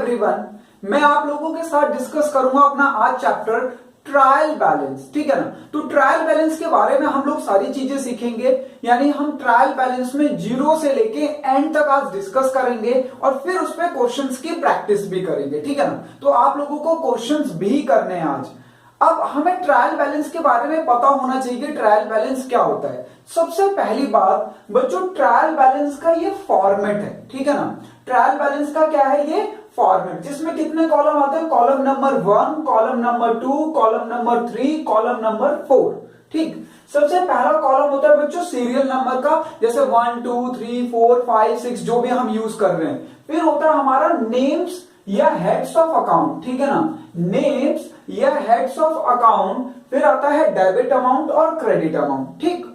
Everyone, मैं आप लोगों के साथ डिस्कस करूंगा अपना आज चैप्टर ट्रायल बैलेंस। ठीक है ना। तो ट्रायल बैलेंस के बारे में हम लोग सारी चीजें सीखेंगे, यानी हम ट्रायल बैलेंस में जीरो से लेके एंड तक आज डिस्कस करेंगे और फिर उस पे क्वेश्चंस की प्रैक्टिस भी करेंगे। ठीक है ना। तो आप लोगों को क्वेश्चंस भी करने हैं आज। अब हमें ट्रायल बैलेंस के बारे में पता होना चाहिए कि ट्रायल बैलेंस क्या होता है। सबसे पहली बात बच्चों, ट्रायल बैलेंस का ये फॉर्मेट है। ठीक है ना। ट्रायल बैलेंस का क्या है ये फॉर्मेट, जिसमें कितने कॉलम आते हैं, column number 1, column number 2, column number 3, column number 4। ठीक। सबसे पहला कॉलम होता है बच्चों सीरियल नंबर का, जैसे 1 2 3 4 5 6 जो भी हम यूज कर रहे हैं। फिर होता है हमारा नेम्स या हेड्स ऑफ अकाउंट। ठीक है ना। नेम्स या हेड्स ऑफ अकाउंट। फिर आता है डेबिट अमाउंट और क्रेडिट अमाउंट। ठीक।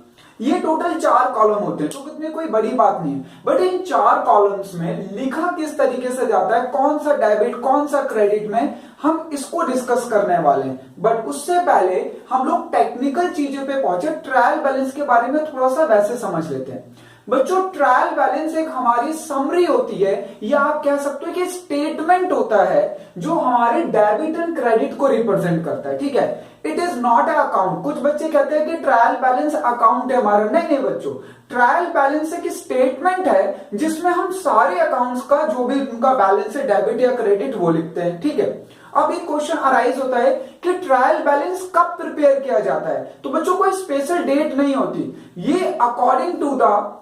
ये टोटल 4 कॉलम होते हैं, तो कितने कोई बड़ी बात नहीं है। बट इन 4 कॉलम्स में लिखा किस तरीके से जाता है, कौन सा डेबिट कौन सा क्रेडिट में, हम इसको डिस्कस करने वाले हैं। बट उससे पहले हम लोग टेक्निकल चीजों पे पहुंचे, ट्रायल बैलेंस के बारे में थोड़ा सा वैसे समझ लेते हैं। बच्चों ट्रायल बैलेंस एक हमारी समरी होती है, या आप कह सकते हो कि स्टेटमेंट होता है जो हमारे डेबिट एंड क्रेडिट को रिप्रेजेंट करता है। ठीक है। It is not a account. कुछ बच्चे कहते हैं कि ट्रायल बैलेंस अकाउंट है हमारा। नहीं बच्चों, ट्रायल बैलेंस एक स्टेटमेंट है जिसमें हम सारे अकाउंट्स का जो भी उनका बैलेंस है, डेबिट या क्रेडिट, वो लिखते हैं। ठीक है। अब एक क्वेश्चन अराइज होता है कि ट्रायल बैलेंस कब प्रिपेयर किया जाता है। तो बच्चों कोई स्पेशल डेट नहीं होती, ये अकॉर्डिंग टू द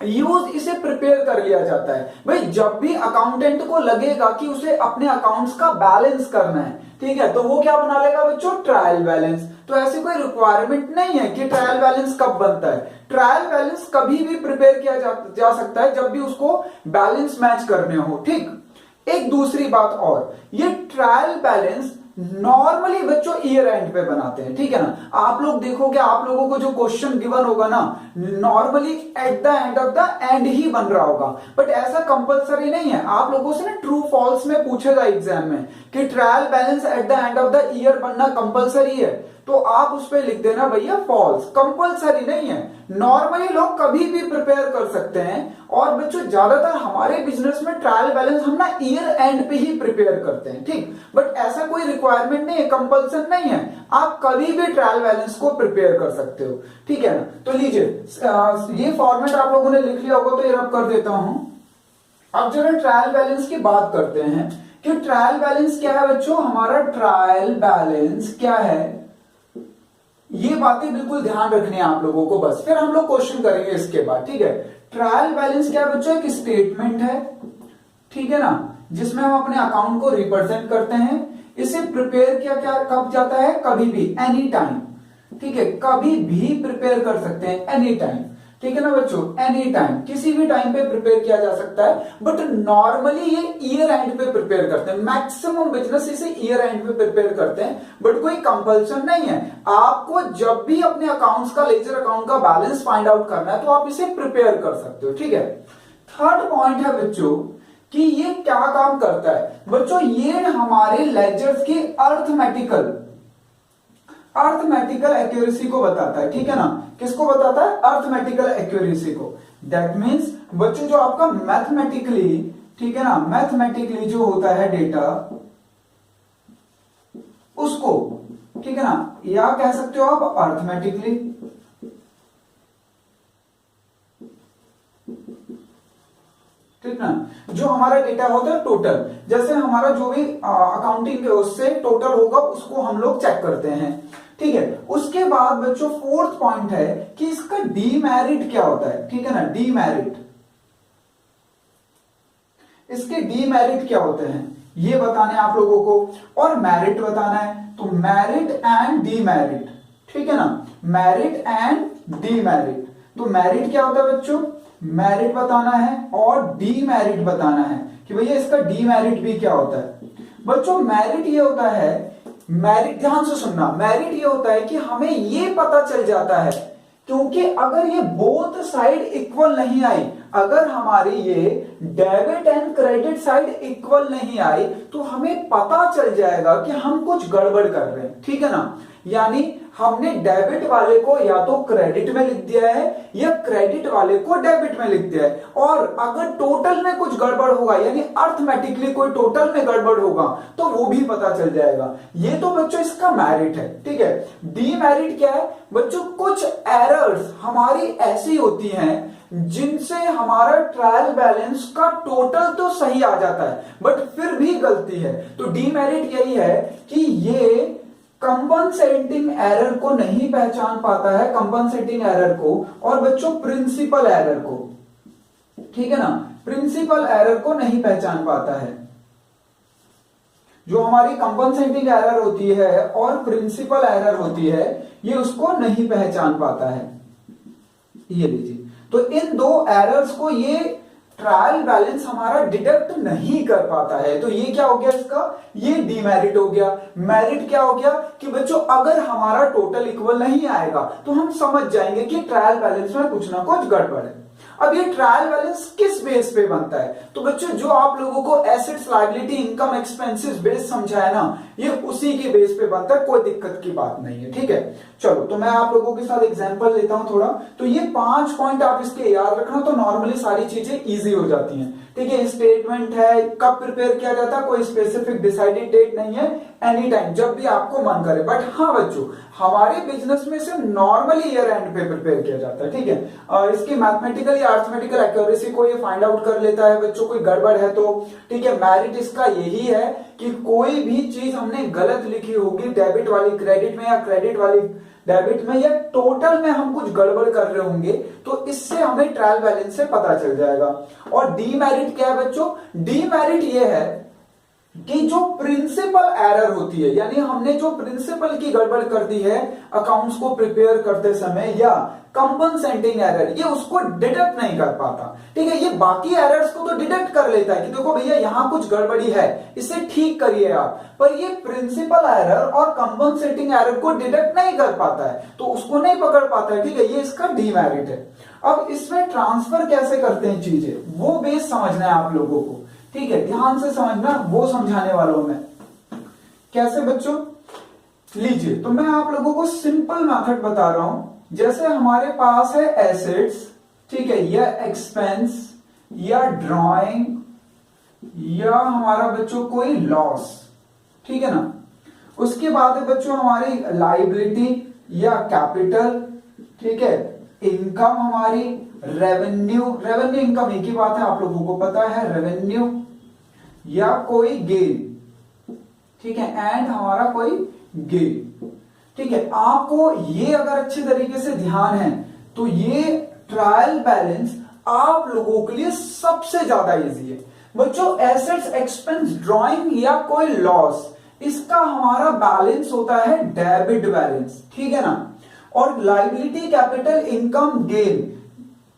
यूज इसे प्रिपेयर कर लिया जाता है। भाई जब भी अकाउंटेंट को लगेगा कि उसे अपने अकाउंट्स का बैलेंस करना है, ठीक है, तो वो क्या बना लेगा बच्चों, ट्रायल बैलेंस। तो ऐसी कोई रिक्वायरमेंट नहीं है कि ट्रायल बैलेंस कब बनता है। ट्रायल बैलेंस कभी भी प्रिपेयर किया जा सकता है जब भी उसको बैलेंस मैच करने हो। ठीक। एक दूसरी बात और, ये ट्रायल बैलेंस नॉर्मली बच्चों ईयर एंड पे बनाते हैं। ठीक है ना। आप लोग देखोगे, आप लोगों को जो क्वेश्चन गिवन होगा ना, normally at the end of the and he बन रहा होगा। बट ऐसा कंपलसरी नहीं है। आप लोगों से ना ट्रू फॉल्स में पूछेगा एग्जाम में कि trial balance at the end of the year बनना कंपलसरी है, तो आप उस पर लिख देना भैया फॉल्स, कंपलसरी नहीं है। नॉर्मली लोग कभी भी प्रिपेयर कर सकते हैं। और बच्चों ज्यादातर हमारे बिजनेस में ट्रायल बैलेंस हम ना ईयर एंड पे ही प्रिपेयर करते हैं। ठीक। बट ऐसा कोई रिक्वायरमेंट नहीं है, कंपल्सन नहीं है, आप कभी भी ट्रायल बैलेंस को प्रिपेयर कर सकते हो। ठीक है ना। तो लीजिए, ये फॉर्मेट आप लोगों ने लिख लिया होगा, तो ये रब कर देता हूं। अब जो है ट्रायल बैलेंस की बात करते हैं कि ट्रायल बैलेंस क्या है बच्चों। हमारा ट्रायल बैलेंस क्या है, ये बातें बिल्कुल ध्यान रखनी है आप लोगों को बस, फिर हम लोग क्वेश्चन करेंगे इसके बाद। ठीक है। ट्रायल बैलेंस क्या है बच्चों, एक स्टेटमेंट है, ठीक है ना, जिसमें हम अपने अकाउंट को रिप्रेजेंट करते हैं। इसे प्रिपेयर किया क्या कब जाता है, कभी भी, एनी टाइम। ठीक है। कभी भी प्रिपेयर कर सकते हैं, एनी टाइम। ठीक है ना बच्चों, एनी टाइम, किसी भी टाइम पे प्रिपेयर किया जा सकता है। बट नॉर्मली ये ईयर एंड पे प्रिपेयर करते हैं, मैक्सिमम बिजनेस इसे ईयर एंड पे प्रिपेयर करते हैं। बट कोई कंपल्सन नहीं है, आपको जब भी अपने अकाउंट्स का, लेजर अकाउंट का बैलेंस फाइंड आउट करना है तो आप इसे प्रिपेयर कर सकते हो। ठीक है। थर्ड पॉइंट है बच्चों कि ये क्या काम करता है। बच्चों ये हमारे लेजर्स की अर्थमेटिकल एक्यूरेसी को बताता है। ठीक है ना। किसको बताता है, अर्थमेटिकल एक्यूरेसी को। दैट मीन्स बच्चों जो आपका मैथमेटिकली, ठीक है ना, मैथमेटिकली जो होता है डेटा, उसको, ठीक है ना, या कह सकते हो आप अर्थमेटिकली, ठीक ना, जो हमारा डेटा होता है टोटल, जैसे हमारा जो भी अकाउंटिंग उससे टोटल होगा उसको हम लोग चेक करते हैं। ठीक है। उसके बाद बच्चों फोर्थ पॉइंट है कि इसका डीमेरिट क्या होता है। ठीक है ना, डीमेरिट, इसके डीमेरिट क्या होते हैं ये बताने आप लोगों को, और मेरिट बताना है। तो मेरिट एंड डीमेरिट, ठीक है ना, मेरिट एंड डीमेरिट। तो मेरिट क्या होता है बच्चों, मेरिट बताना है, और डीमेरिट बताना है कि भैया इसका डीमेरिट भी क्या होता है। बच्चों मेरिट ये होता है, मेरिट ध्यान से सुनना, मेरिट ये होता है कि हमें ये पता चल जाता है, क्योंकि अगर ये बोथ साइड इक्वल नहीं आई, अगर हमारी ये debit and credit side equal नहीं आई, तो हमें पता चल जाएगा कि हम कुछ गड़बड़ कर रहे हैं। ठीक है ना। यानी हमने डेबिट वाले को या तो क्रेडिट में लिख दिया है या क्रेडिट वाले को डेबिट में लिख दिया है। और अगर टोटल में कुछ गड़बड़ होगा यानी अर्थमेटिकली कोई टोटल में गड़बड़ होगा तो वो भी पता चल जाएगा। ये तो बच्चों इसका मेरिट है, ठीक है। डीमेरिट क्या है बच्चों, कुछ एरर्स हमारी ऐसी होती हैं जिनसे हमारा ट्रायल बैलेंस का टोटल तो सही आ जाता है बट फिर भी गलती है। तो डीमेरिट यही है कि ये कंपनसेटिंग एरर को नहीं पहचान पाता है, कंपनसेटिंग एरर को, और बच्चों प्रिंसिपल एरर को, ठीक है ना, प्रिंसिपल एरर को नहीं पहचान पाता है। जो हमारी कंपनसेटिंग एरर होती है और प्रिंसिपल एरर होती है ये उसको नहीं पहचान पाता है। ये लीजिए, तो इन दो एरर्स को ये ट्रायल बैलेंस हमारा डिडक्ट नहीं कर पाता है। तो ये क्या हो गया इसका, ये डीमेरिट हो गया। मेरिट क्या हो गया कि बच्चों अगर हमारा टोटल इक्वल नहीं आएगा तो हम समझ जाएंगे कि ट्रायल बैलेंस में कुछ ना कुछ गड़बड़ है। अब ये ट्रायल बैलेंस किस बेस पे बनता है, तो बच्चों जो आप लोगों को assets liability income expenses base समझाया ना, ये उसी के बेस पे बनता है, कोई दिक्कत की बात नहीं है, ठीक है। चलो तो मैं आप लोगों के साथ एग्जांपल लेता हूं थोड़ा। तो ये 5 पॉइंट आप इसके याद रखना, तो नॉर्मली सारी चीजें इजी हो जाती हैं, ठीक है। स्टेटमेंट है, कब प्रिपेयर किया जाता है, कोई स्पेसिफिक डिसाइडेड डेट नहीं है, एनी टाइम जब भी आपको मन करे। बट हाँ बच्चों, हमारे बिजनेस में से नॉर्मली ईयर एंड पे प्रिपेयर किया जाता है, ठीक है। इसकी मैथमेटिकल या अर्थमेटिकल एक्यूरेसी को ये फाइंड आउट कर लेता है बच्चों, कोई गड़बड़ है तो, ठीक है। मेरिट इसका यही है कि कोई भी चीज हमने गलत लिखी होगी डेबिट वाली क्रेडिट में या क्रेडिट वाली डेबिट में या टोटल में हम कुछ गड़बड़ कर रहे होंगे तो इससे हमें ट्रायल बैलेंस से पता चल जाएगा। और डीमेरिट क्या है बच्चों, डीमेरिट ये है कि जो प्रिंसिपल एरर होती है, यानी हमने जो प्रिंसिपल की गड़बड़ कर दी है अकाउंट्स को प्रिपेयर करते समय, या कंपनसेटिंग एरर, ये उसको डिडक्ट नहीं कर पाता, ठीक है। ये बाकी एरर्स को तो डिडक्ट कर लेता है कि देखो भैया यहां कुछ गड़बड़ी है, इसे ठीक करिए आप, पर ये प्रिंसिपल एरर और कंपनसेटिंग एरर को डिडक्ट नहीं कर पाता है, तो उसको नहीं पकड़ पाता है, ठीक है। ये इसका डीमेरिट है। अब इसमें ट्रांसफर कैसे करते हैं चीजें, वो बेस समझना है आप लोगों को, ठीक है, ध्यान से समझना, वो समझाने वाला हूं मैं। कैसे बच्चों, लीजिए, तो मैं आप लोगों को सिंपल मेथड बता रहा हूं। जैसे हमारे पास है एसेट्स, ठीक है, या एक्सपेंस या ड्राइंग या हमारा बच्चों कोई लॉस, ठीक है ना। उसके बाद है बच्चों हमारी लाइबिलिटी या कैपिटल, ठीक है, इनकम हमारी, रेवेन्यू, रेवेन्यू इनकम एक ही बात है, आप लोगों को पता है, रेवेन्यू या कोई गेन, ठीक है, एंड हमारा कोई गेन, ठीक है। आपको ये अगर अच्छे तरीके से ध्यान है तो ये ट्रायल बैलेंस आप लोगों के लिए सबसे ज्यादा इजी है बच्चों। एसेट्स, एक्सपेंस, ड्राइंग या कोई लॉस, इसका हमारा बैलेंस होता है डेबिट बैलेंस, ठीक है ना। और लाइबिलिटी, कैपिटल, इनकम, गेन,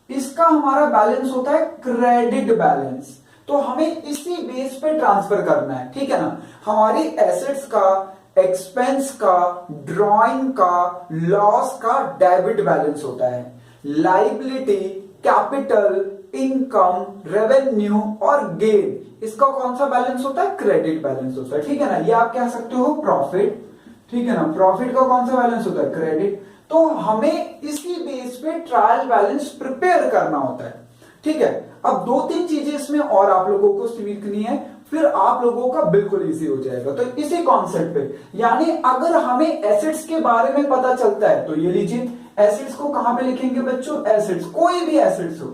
इसका हमारा बैलेंस होता है क्रेडिट बैलेंस। तो हमें इसी बेस पे ट्रांसफर करना है, ठीक है ना। हमारी एसेट्स का, एक्सपेंस का, ड्राइंग का, लॉस का डेबिट बैलेंस होता है। लाइबिलिटी, कैपिटल, इनकम, रेवेन्यू और गेन, इसका कौन सा बैलेंस होता है, क्रेडिट बैलेंस होता है, ठीक है ना। ये आप कह सकते हो प्रॉफिट, ठीक है ना, प्रॉफिट का कौन सा बैलेंस होता है, क्रेडिट। तो हमें इसी बेस पे ट्रायल बैलेंस प्रिपेयर करना होता है, ठीक है। अब 2-3 चीजें इसमें और आप लोगों को सीखनी है, फिर आप लोगों का बिल्कुल इजी हो जाएगा। तो इसी कॉन्सेप्ट पे, यानी अगर हमें एसेट्स के बारे में पता चलता है तो ये लीजिए, एसेट्स को कहां पे लिखेंगे बच्चों, एसेट्स, कोई भी एसेट्स हो,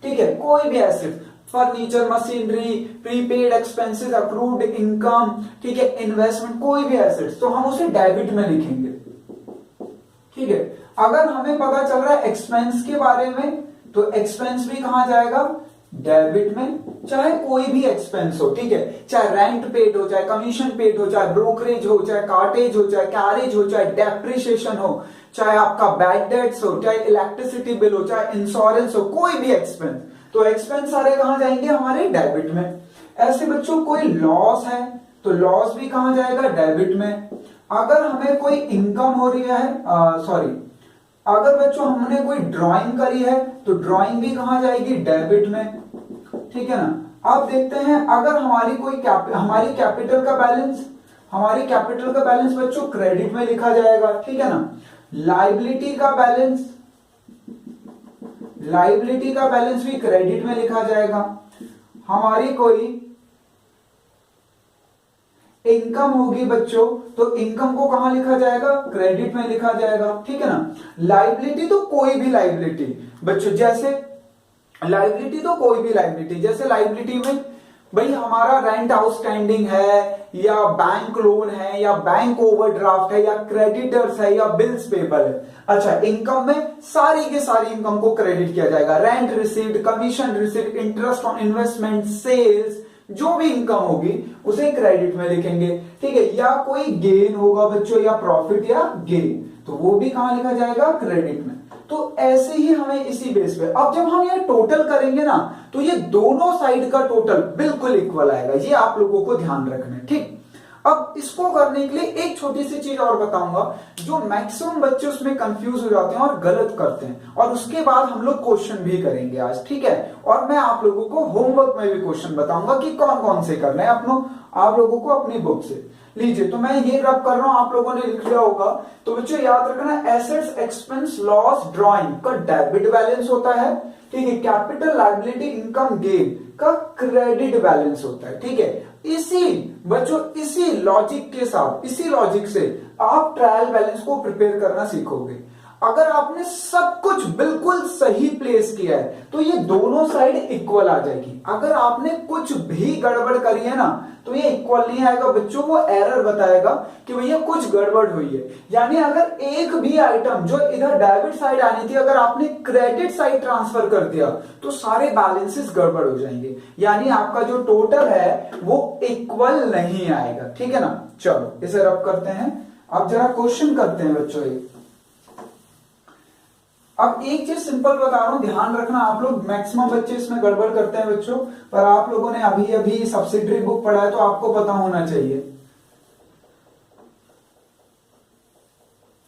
ठीक है, कोई भी assets, furniture, machinery, prepaid expenses, accrued income, ठीक है, इन्वेस्टमेंट, कोई भी एसेट्स, तो हम उसे डेबिट में लिखेंगे, ठीक है। अगर हमें पता चल रहा है एक्सपेंस के बारे में तो एक्सपेंस भी कहां जाएगा, डेबिट में, चाहे कोई भी एक्सपेंस हो, ठीक है, चाहे रेंट पेड हो, चाहे कमीशन पेड हो, चाहे ब्रोकरेज हो, चाहे कार्टेज हो, चाहे कैरेज हो, चाहे डेप्रिसिएशन हो, चाहे आपका बैड डेट्स हो, चाहे इलेक्ट्रिसिटी बिल हो, चाहे इंश्योरेंस हो, कोई भी एक्सपेंस, तो एक्सपेंस सारे कहां जाएंगे, हमारे डेबिट में। ऐसे बच्चों कोई लॉस है तो लॉस भी कहां जाएगा, डेबिट में। अगर हमें कोई इनकम हो रही है, अगर बच्चों हमने कोई ड्राइंग करी है तो ड्राइंग भी कहां जाएगी, डेबिट में, ठीक है ना। अब देखते हैं अगर हमारी कोई हमारी कैपिटल का बैलेंस, हमारी कैपिटल का बैलेंस बच्चों क्रेडिट में लिखा जाएगा, ठीक है ना। लाइबिलिटी का बैलेंस भी क्रेडिट में लिखा जाएगा। हमारी कोई इनकम होगी बच्चों, तो इनकम को कहां लिखा जाएगा, क्रेडिट में लिखा जाएगा, ठीक है ना। लाइबिलिटी तो कोई भी लाइबिलिटी बच्चों, जैसे लाइबिलिटी में भाई हमारा रेंट आउटस्टैंडिंग है, या बैंक लोन है, या बैंक ओवरड्राफ्ट है, या क्रेडिटर्स है, या बिल्स पेबल है। अच्छा, इनकम में सारी के सारी इनकम को क्रेडिट किया जाएगा। Rent received, commission received, interest on investment, sales, जो भी इनकम होगी उसे क्रेडिट में लिखेंगे, ठीक है। या कोई गेन होगा बच्चों, या प्रॉफिट या गेन, तो वो भी कहां लिखा जाएगा, क्रेडिट में। तो ऐसे ही हमें इसी बेस पे, अब जब हम ये टोटल करेंगे ना, तो ये दोनों साइड का टोटल बिल्कुल इक्वल आएगा। ये आप लोगों को ध्यान रखना है, ठीक। अब इसको करने के लिए एक छोटी सी चीज और बताऊंगा, जो मैक्सिमम बच्चे उसमें कंफ्यूज हो जाते हैं और गलत करते हैं, और उसके बाद हम लोग क्वेश्चन भी करेंगे आज, ठीक है। और मैं आप लोगों को होमवर्क में भी क्वेश्चन बताऊंगा कि कौन कौन से करने हैं आप लोगों को अपनी बुक से। लीजिए, तो मैं ये रब कर रहा हूं, आप लोगों ने लिख लिया होगा। तो बच्चों याद रखना, एसेट्स, एक्सपेंस, लॉस, ड्रॉइंग का डेबिट बैलेंस होता है, ठीक है। कैपिटल, लायबिलिटी, इनकम, गेन का क्रेडिट बैलेंस होता है, ठीक है। इसी लॉजिक से आप ट्रायल बैलेंस को प्रिपेयर करना सीखोगे। अगर आपने सब कुछ बिल्कुल सही प्लेस किया है तो ये दोनों साइड इक्वल आ जाएगी। अगर आपने कुछ भी गड़बड़ करी है ना, तो ये इक्वल नहीं आएगा बच्चों, वो एरर बताएगा कि भैया कुछ गड़बड़ हुई है। यानी अगर एक भी आइटम जो इधर डेबिट साइड आनी थी, अगर आपने क्रेडिट साइड ट्रांसफर कर दिया तो सारे बैलेंसेस गड़बड़ हो जाएंगे, यानी आपका जो टोटल है वो इक्वल नहीं आएगा, ठीक है ना। चलो इसे रब करते हैं। अब जरा क्वेश्चन करते हैं बच्चों। अब एक चीज सिंपल बता रहा हूं, ध्यान रखना, आप लोग मैक्सिमम बच्चे इसमें गड़बड़ करते हैं बच्चों, पर आप लोगों ने अभी अभी सब्सिडरी बुक पढ़ा है तो आपको पता होना चाहिए,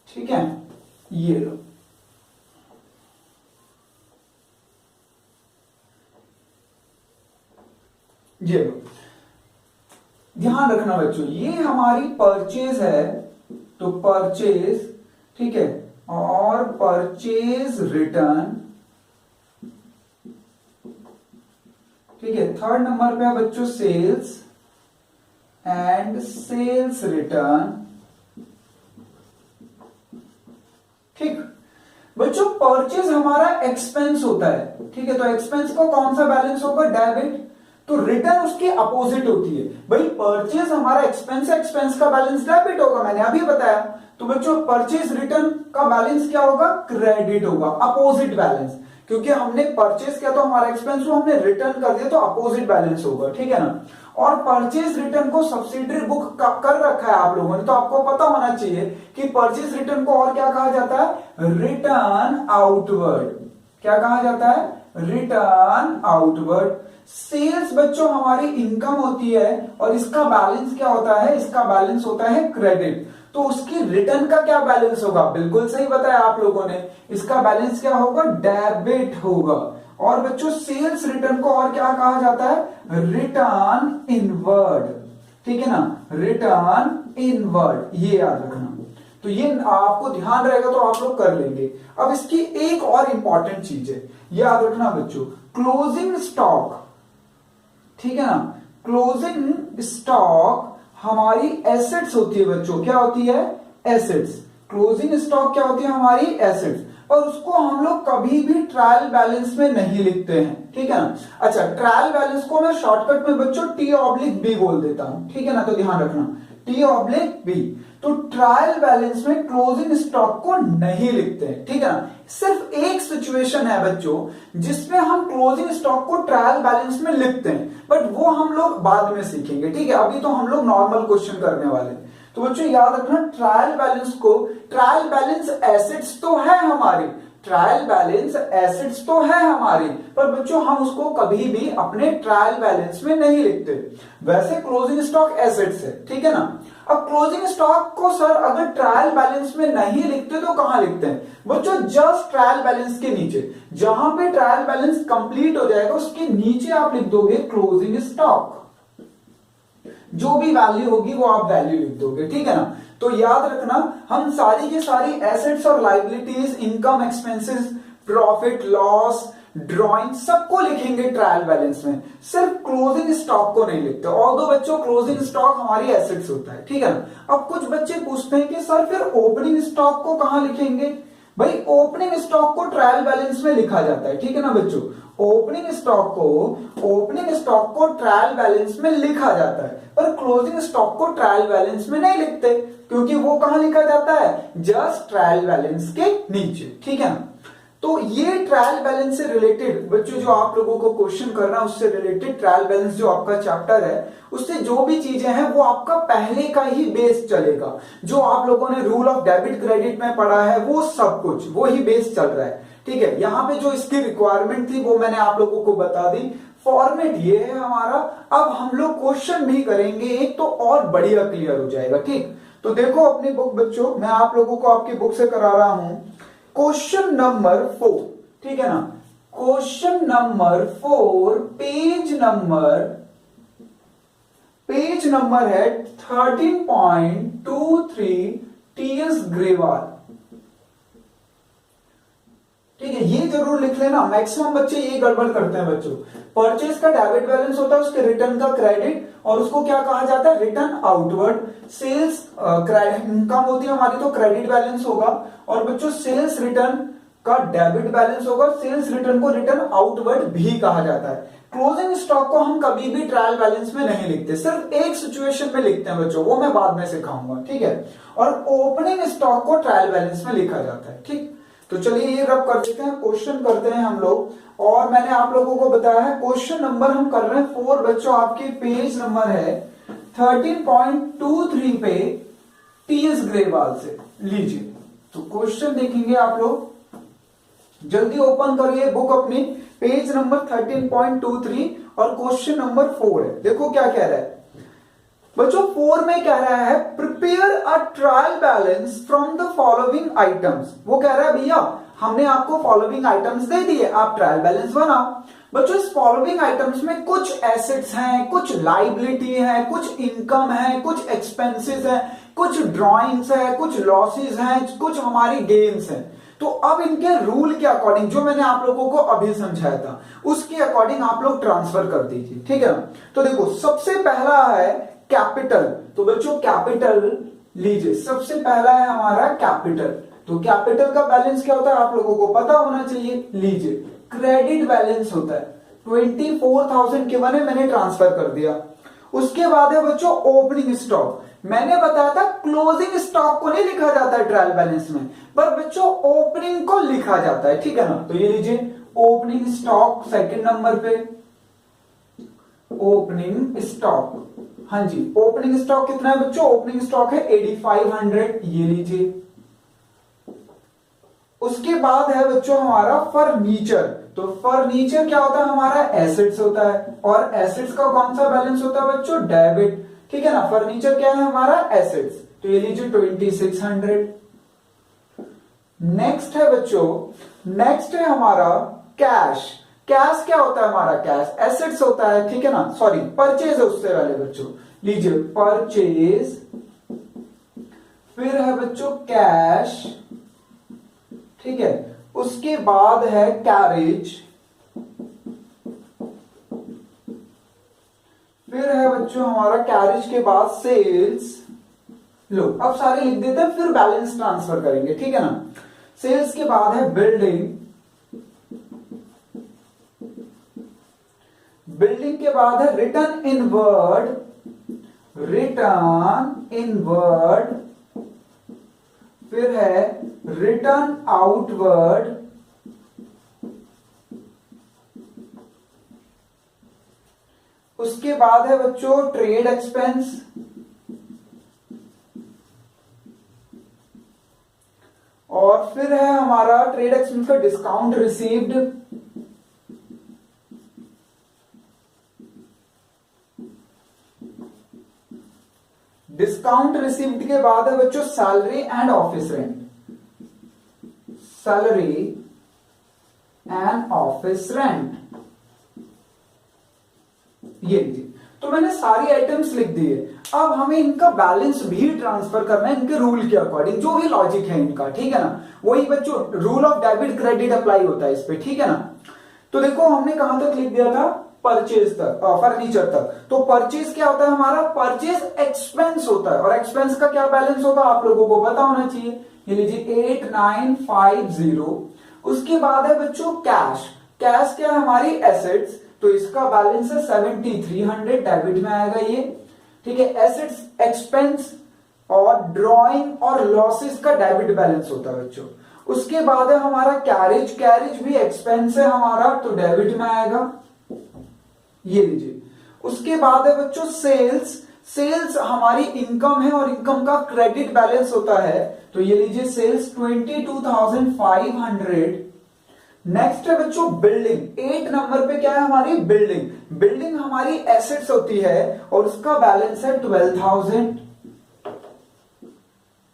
ठीक है। ये लो, ध्यान रखना बच्चों, ये हमारी परचेज है, तो परचेज, ठीक है, और परचेज रिटर्न, ठीक है। थर्ड नंबर पे है बच्चों सेल्स एंड सेल्स रिटर्न, ठीक। बच्चों परचेज हमारा एक्सपेंस होता है, ठीक है, तो एक्सपेंस का कौन सा बैलेंस होगा, डेबिट, तो रिटर्न उसकी अपोजिट होती है। भाई परचेज हमारा एक्सपेंस है, एक्सपेंस का बैलेंस डेबिट होगा, मैंने अभी बताया। तो बच्चों परचेज रिटर्न का बैलेंस क्या होगा, क्रेडिट होगा, अपोजिट बैलेंस, क्योंकि हमने परचेज किया तो हमारा एक्सपेंस हुआ, हमने रिटर्न कर दिया तो अपोजिट बैलेंस होगा, ठीक है ना। और परचेज रिटर्न को सब्सिडरी बुक कर रखा है आप लोगों ने, तो आपको पता होना चाहिए कि परचेज रिटर्न को और क्या कहा जाता है, रिटर्न आउटवर्ड। क्या कहा जाता है, रिटर्न आउटवर्ड। सेल्स बच्चों हमारी इनकम होती है, और इसका बैलेंस क्या होता है, इसका बैलेंस होता है क्रेडिट, तो उसकी रिटर्न का क्या बैलेंस होगा, बिल्कुल सही बताया आप लोगों ने, इसका बैलेंस क्या होगा, डेबिट होगा। और बच्चों सेल्स रिटर्न को और क्या कहा जाता है, रिटर्न इनवर्ड, ठीक है ना, रिटर्न इनवर्ड, ये याद रखना। तो ये आपको ध्यान रहेगा तो आप लोग कर लेंगे। अब इसकी एक और इंपॉर्टेंट चीज है, याद रखना बच्चों, क्लोजिंग स्टॉक, ठीक है ना। क्लोजिंग स्टॉक हमारी एसेट्स होती है बच्चों, क्या होती है, एसेट्स। क्लोजिंग स्टॉक क्या होती है, हमारी एसेट्स, और उसको हम लोग कभी भी ट्रायल बैलेंस में नहीं लिखते हैं, ठीक है ना। अच्छा, ट्रायल बैलेंस को मैं शॉर्टकट में बच्चों T/B बोल देता हूं, ठीक है ना, तो ध्यान रखना T/B। तो ट्रायल बैलेंस में क्लोजिंग स्टॉक को नहीं लिखते हैं, ठीक है ना। सिर्फ एक सिचुएशन है बच्चों जिसमें हम क्लोजिंग स्टॉक को ट्रायल बैलेंस में लिखते हैं, बट वो हम लोग बाद में सीखेंगे, ठीक है। अभी तो हम लोग नॉर्मल क्वेश्चन करने वाले हैं। तो बच्चों याद रखना, ट्रायल बैलेंस को, ट्रायल बैलेंस एसेट्स तो है हमारी, ट्रायल बैलेंस एसेट्स तो है हमारी, पर बच्चों हम उसको कभी भी अपने ट्रायल बैलेंस में नहीं लिखते। वैसे क्लोजिंग स्टॉक एसेट्स है, ठीक है ना। अब क्लोजिंग स्टॉक को सर अगर ट्रायल बैलेंस में नहीं लिखते तो कहां लिखते हैं बच्चों, जस्ट ट्रायल बैलेंस के नीचे, जहां पे ट्रायल बैलेंस कंप्लीट हो जाएगा उसके नीचे आप लिख दोगे क्लोजिंग स्टॉक। जो भी वैल्यू होगी वो आप वैल्यू लिख दोगे, ठीक है ना। तो याद रखना, हम सारी की सारी एसेट्स और liabilities, income, expenses, profit loss, drawing, सबको लिखेंगे ट्रायल बैलेंस में, सिर्फ क्लोजिंग स्टॉक को नहीं लिखते। और दो बच्चों, क्लोजिंग स्टॉक हमारी एसेट्स होता है, ठीक है ना। अब कुछ बच्चे पूछते हैं कि सर फिर ओपनिंग स्टॉक को कहां लिखेंगे? भाई ओपनिंग स्टॉक को ट्रायल बैलेंस में लिखा जाता है, ठीक है ना बच्चों। ओपनिंग स्टॉक को ट्रायल बैलेंस में लिखा जाता है, पर क्लोजिंग स्टॉक को ट्रायल बैलेंस में नहीं लिखते, क्योंकि वो कहां लिखा जाता है? जस्ट ट्रायल बैलेंस के नीचे, ठीक है ना। तो ये ट्रायल बैलेंस से रिलेटेड बच्चों जो आप लोगों को क्वेश्चन करना, उससे रिलेटेड ट्रायल बैलेंस जो आपका चैप्टर है, उससे जो भी चीजें हैं वो आपका पहले का ही बेस चलेगा। जो आप लोगों ने रूल ऑफ डेबिट क्रेडिट में पढ़ा है वो सब कुछ वो ही बेस चल रहा है, ठीक है। यहां पे जो इसकी रिक्वायरमेंट थी वो मैंने आप लोगों को बता दी। फॉर्मेट ये है हमारा। अब हम लोग क्वेश्चन भी करेंगे एक, तो और बढ़िया क्लियर हो जाएगा, ठीक। तो देखो अपनी बुक बच्चों, मैं आप लोगों को आपकी बुक से करा रहा हूं क्वेश्चन नंबर 4, ठीक है ना। क्वेश्चन नंबर 4, पेज नंबर है 13.23 टीएस ग्रेवाल, ठीक है। ये जरूर लिख लेना, मैक्सिमम बच्चे ये गड़बड़ करते हैं बच्चों। परचेज का डेबिट बैलेंस होता है, उसके रिटर्न का क्रेडिट, और उसको क्या कहा जाता है? Return outward. सेल्स इनकम होती है हमारी, तो क्रेडिट बैलेंस होगा। और बच्चों सेल्स रिटर्न का डेबिट बैलेंस होगा, सेल्स रिटर्न को रिटर्न आउटवर्ड भी कहा जाता है। क्लोजिंग स्टॉक को हम कभी भी ट्रायल बैलेंस में नहीं लिखते, सिर्फ एक सिचुएशन में लिखते हैं बच्चों, वो मैं बाद में सिखाऊंगा, ठीक है। और ओपनिंग स्टॉक को ट्रायल बैलेंस में लिखा जाता है, ठीक। तो चलिए ये रब कर देते हैं, क्वेश्चन करते हैं हम लोग। और मैंने आप लोगों को बताया है क्वेश्चन नंबर हम कर रहे हैं 4 बच्चों, आपके पेज नंबर है 13.23 पे टीएस ग्रेवाल से। लीजिए तो क्वेश्चन देखेंगे आप लोग, जल्दी ओपन करिए बुक अपनी, पेज नंबर 13.23 और क्वेश्चन नंबर 4 है। देखो क्या कह रहा है बच्चों, 4 में कह रहा है prepare a trial balance from the following items. वो कह रहा है भैया हमने आपको फॉलोइंग आइटम्स दे दिए, आप ट्रायल बैलेंस बनाओ। बच्चों इस फॉलोइंग आइटम्स में कुछ एसेट्स हैं, कुछ लाइबिलिटी है, कुछ इनकम है, कुछ एक्सपेंसेस है, कुछ ड्रॉइंग्स है, कुछ लॉसेस हैं, कुछ हमारी गेन्स हैं। तो अब इनके रूल के अकॉर्डिंग, जो मैंने आप लोगों को अभी समझाया था उसके अकॉर्डिंग आप लोग ट्रांसफर कर दीजिए, ठीक है ना। तो देखो सबसे पहला है कैपिटल। तो बच्चों कैपिटल लीजिए, सबसे पहला है हमारा कैपिटल। तो कैपिटल का बैलेंस क्या होता है आप लोगों को पता होना चाहिए। लीजिए क्रेडिट बैलेंस होता है, 24,000 के बने मैंने ट्रांसफर कर दिया। उसके बाद है बच्चों ओपनिंग स्टॉक। मैंने बताया था क्लोजिंग स्टॉक को नहीं लिखा जाता है ट्रायल बैलेंस में, पर बच्चों ओपनिंग को लिखा जाता है, ठीक है ना। तो ये लीजिए ओपनिंग स्टॉक सेकंड नंबर पे, ओपनिंग स्टॉक, हाँ जी ओपनिंग स्टॉक कितना है बच्चों? ओपनिंग स्टॉक है 8500, ये लीजिए। उसके बाद है बच्चों हमारा फर्नीचर। तो फर्नीचर क्या होता है? हमारा एसेट्स होता है, और एसेट्स का कौन सा बैलेंस होता है बच्चों? डेबिट, ठीक है ना। फर्नीचर क्या है हमारा? एसेट्स। तो ये लीजिए 2600। नेक्स्ट है बच्चों, नेक्स्ट है हमारा कैश। कैश क्या होता है हमारा? कैश एसेट्स होता है, ठीक है ना। सॉरी परचेज है उससे पहले बच्चों, लीजिए परचेज, फिर है बच्चों कैश, ठीक है। उसके बाद है कैरेज, फिर है बच्चों हमारा कैरेज के बाद सेल्स। लो अब सारे लिख देते हैं, फिर बैलेंस ट्रांसफर करेंगे, ठीक है ना। सेल्स के बाद है बिल्डिंग, बिल्डिंग के बाद है रिटर्न इनवर्ड, रिटर्न इनवर्ड, फिर है रिटर्न आउटवर्ड, उसके बाद है बच्चों ट्रेड एक्सपेंस, और फिर है हमारा ट्रेड एक्सपेंस का डिस्काउंट रिसीव्ड, डिस्काउंट रिसीव्ड के बाद है बच्चों salary and office rent, salary and office rent, ये लीजिए। तो मैंने सारी आइटम्स लिख दिए। अब हमें इनका बैलेंस भी ट्रांसफर करना है इनके रूल के अकॉर्डिंग, जो भी लॉजिक है इनका, ठीक है ना। वही बच्चों rule of debit credit apply होता है इस पे, ठीक है ना। तो देखो हमने कहां तक लिख दिया था, परचेज तक, फर्नीचर तक। तो परचेज क्या होता है हमारा, परचेज एक्सपेंस होता है, और एक्सपेंस का क्या बैलेंस होगा आप लोगों को पता होना चाहिए। ये लीजिए 8950। उसके बाद है बच्चों कैश। कैश क्या है हमारी एसेट्स, तो इसका बैलेंस है 7300, डेबिट में आएगा ये, ठीक है। एसेट्स एक्सपेंस और ड्रॉइंग और लॉसेस का डेबिट बैलेंस होता है बच्चों। उसके बाद है हमारा कैरेज। कैरेज भी एक्सपेंस है हमारा, तो डेबिट में आएगा, ये लीजिए। उसके बाद है बच्चों सेल्स। सेल्स हमारी इनकम है और इनकम का क्रेडिट बैलेंस होता है, तो ये लीजिए सेल्स 22,500। नेक्स्ट है बच्चों बिल्डिंग। 8 नंबर पे क्या है हमारी बिल्डिंग। बिल्डिंग हमारी एसेट्स होती है और उसका बैलेंस है 12,000,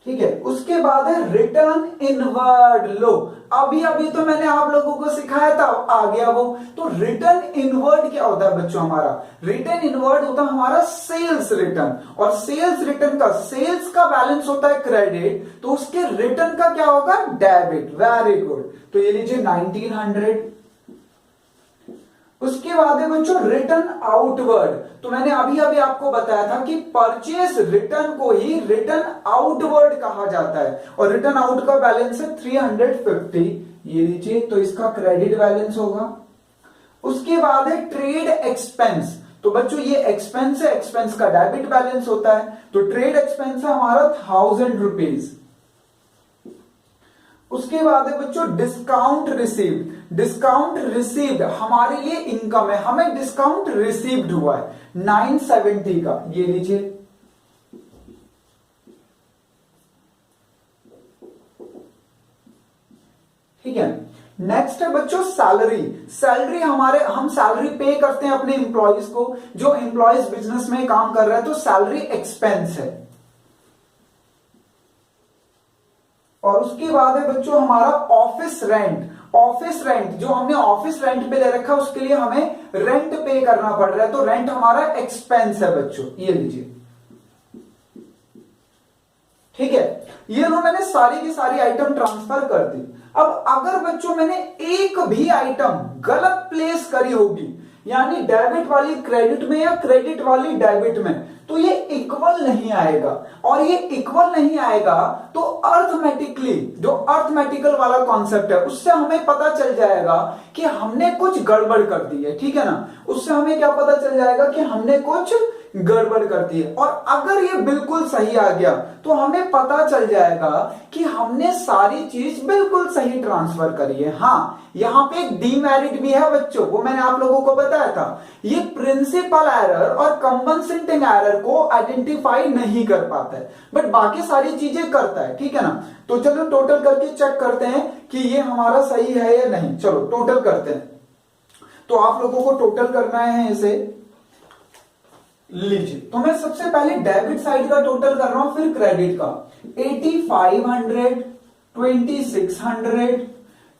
ठीक है। उसके बाद है रिटर्न इनवर्ड। लो अभी अभी तो मैंने आप लोगों को सिखाया था, आ गया वो। तो रिटर्न इनवर्ड क्या होता है बच्चों हमारा, रिटर्न इनवर्ड होता है हमारा सेल्स रिटर्न, और सेल्स रिटर्न का, सेल्स का बैलेंस होता है क्रेडिट, तो उसके रिटर्न का क्या होगा, डेबिट। Very good. तो ये लीजिए 1900। उसके बाद है बच्चों रिटर्न आउटवर्ड। तो मैंने अभी अभी आपको बताया था कि परचेस रिटर्न को ही रिटर्न आउटवर्ड कहा जाता है, और रिटर्न आउट का बैलेंस है 350, ये लीजिए, तो इसका क्रेडिट बैलेंस होगा। उसके बाद है ट्रेड एक्सपेंस। तो बच्चों ये एक्सपेंस है, एक्सपेंस का डेबिट बैलेंस होता है, तो ट्रेड एक्सपेंस है हमारा 1000 रुपीज। उसके बाद है बच्चों डिस्काउंट रिसीव्ड। डिस्काउंट रिसीव्ड हमारे लिए इनकम है, हमें डिस्काउंट रिसीव्ड हुआ है 970 का, ये लीजिए। ठीक है। नेक्स्ट है बच्चों सैलरी। सैलरी हमारे, हम सैलरी पे करते हैं अपने एम्प्लॉयज को, जो एम्प्लॉयज बिजनेस में काम कर रहा है, तो सैलरी एक्सपेंस है। और उसके बाद है बच्चों हमारा ऑफिस रेंट। ऑफिस रेंट जो हमने ऑफिस रेंट पे ले रखा है, उसके लिए हमें रेंट पे करना पड़ रहा है, तो रेंट हमारा एक्सपेंस है बच्चों, ये लीजिए। ठीक है, ये लो मैंने सारी की सारी आइटम ट्रांसफर कर दी। अब अगर बच्चों मैंने एक भी आइटम गलत प्लेस करी होगी, यानी डेबिट वाली क्रेडिट में या क्रेडिट वाली डेबिट में, तो ये इक्वल नहीं आएगा। और ये इक्वल नहीं आएगा तो अर्थमेटिकली, जो अर्थमेटिकल वाला कॉन्सेप्ट है, उससे हमें पता चल जाएगा कि हमने कुछ गड़बड़ कर दी है। ठीक है ना, उससे हमें क्या पता चल जाएगा कि हमने कुछ गड़बड़ कर दी है। और अगर ये बिल्कुल सही आ गया तो हमें पता चल जाएगा कि हमने सारी चीज बिल्कुल सही ट्रांसफर करी है। हाँ, यहां पे एक डीमेरिट भी है बच्चों, वो मैंने आप लोगों को बताया था। ये प्रिंसिपल एरर और कंपनसेटिंग एरर को आइडेंटिफाई नहीं कर पाता है, बट बाकी सारी चीजें करता है। ठीक है ना, तो चलो टोटल करके चेक करते हैं कि ये हमारा सही है या नहीं। चलो टोटल करते हैं। तो आप लोगों को टोटल करना है इसे, लीजिए। तो मैं सबसे पहले डेबिट साइड का टोटल कर रहा हूं, फिर क्रेडिट का। 8500, 2600,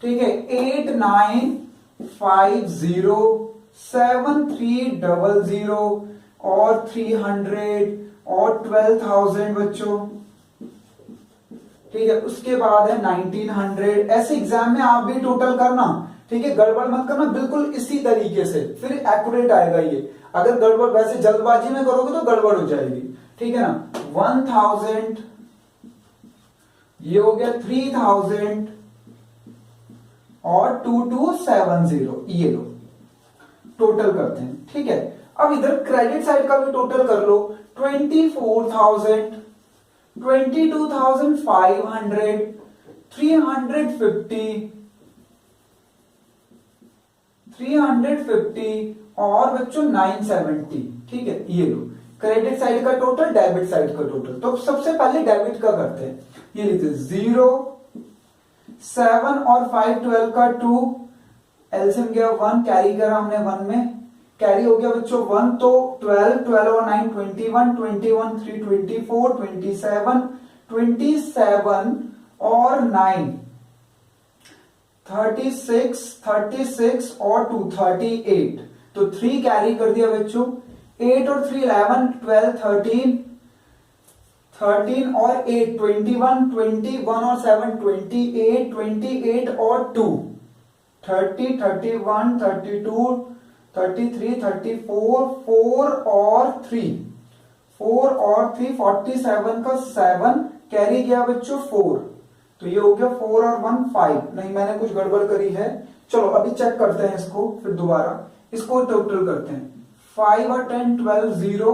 ठीक है, 8950, 7300 और 300 और 12000 बच्चों। ठीक है, उसके बाद है 1900। ऐसे एग्जाम में आप भी टोटल करना, ठीक है, गड़बड़ मत करना, बिल्कुल इसी तरीके से, फिर एक्यूरेट आएगा ये। अगर गड़बड़ वैसे जल्दबाजी में करोगे तो गड़बड़ हो जाएगी। ठीक है ना, 1000, ये हो गया 3000 और 2270, ये लो टोटल करते हैं। ठीक है, अब इधर क्रेडिट साइड का भी टोटल कर लो। 24,000, 22,500, 350 और बच्चों 970। ठीक है, ये लो क्रेडिट साइड का टोटल, डेबिट साइड का टोटल। तो सबसे पहले डेबिट का करते हैं। ये लीजिए 0, 7 और 5 12 का 2, एलसीएम गया 1, कैरी करा हमने 1 में, कैरी हो गया बच्चों 1, तो 12, 12 और 9 21, 21 3 24, 27, 27 और 9 36, 36 और 2 38, तो 3 कैरी कर दिया बच्चों। 8 और 3 11 12 13 और 8 21 21 और 7 28 28 और 2 30 31 32 33 34 4 और 3 47 का 7 कैरी गया बच्चों 4, तो ये हो गया 4 और 1 5। नहीं मैंने कुछ गड़बड़ करी है, चलो अभी चेक करते हैं इसको, फिर दोबारा इसको टोटल करते हैं। 5 और 10 12 0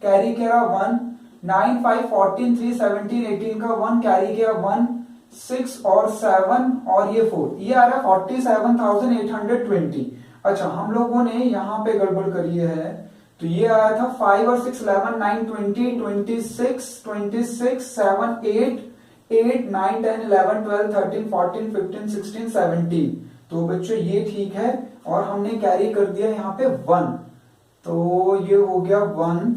कैरी किया 1, 9 5 14 3 17 18 का 1 कैरी किया 1, 6 और 7 और ये 4, ये आ रहा 47,820। अच्छा हम लोगों ने यहाँ पे गड़बड़ करी है, तो ये आया था 5 और 6 11 9 20 26 26 7 8 8 9 10 11 12 13 14 15 16 17। तो बच्चों ये ठीक है, और हमने कैरी कर दिया यहाँ पे 1, तो ये हो गया 1,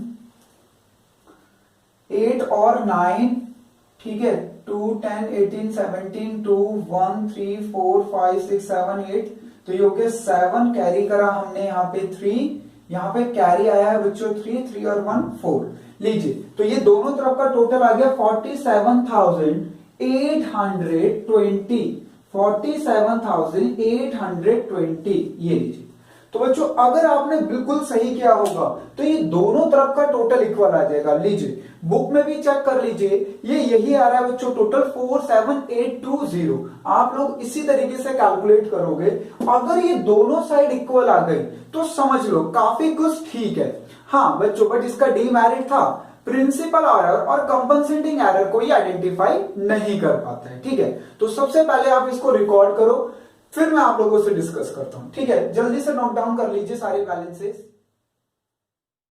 8 और 9 ठीक है 2 10 18 17 2 1 3 4 5 6 7 8, तो ये हो गया 7 कैरी करा हमने यहाँ पे 3, यहाँ पे कैरी आया है बच्चों 3 और 1 4। लीजिए तो ये दोनों तरफ का टोटल आ गया 47,820, 47,820 ये लीजिए। तो बच्चों अगर आपने बिल्कुल सही किया होगा तो ये दोनों तरफ का टोटल इक्वल आ जाएगा। लीजिए बुक में भी चेक कर लीजिए, ये यही आ रहा है बच्चों टोटल 47820। आप लोग इसी तरीके से कैलकुलेट करोगे, अगर ये दोनों साइड इक्वल आ गई तो समझ लो काफी कुछ ठीक है। हाँ बच्चों बट इसका डीमेरिट था प्रिंसिपल एरर और कंपनसेटिंग एरर को ही आइडेंटिफाई नहीं कर पाता है। ठीक है, तो सबसे पहले आप इसको रिकॉर्ड करो, फिर मैं आप लोगों से डिस्कस करता हूं। ठीक है, जल्दी से नोट डाउन कर लीजिए सारे बैलेंसेस।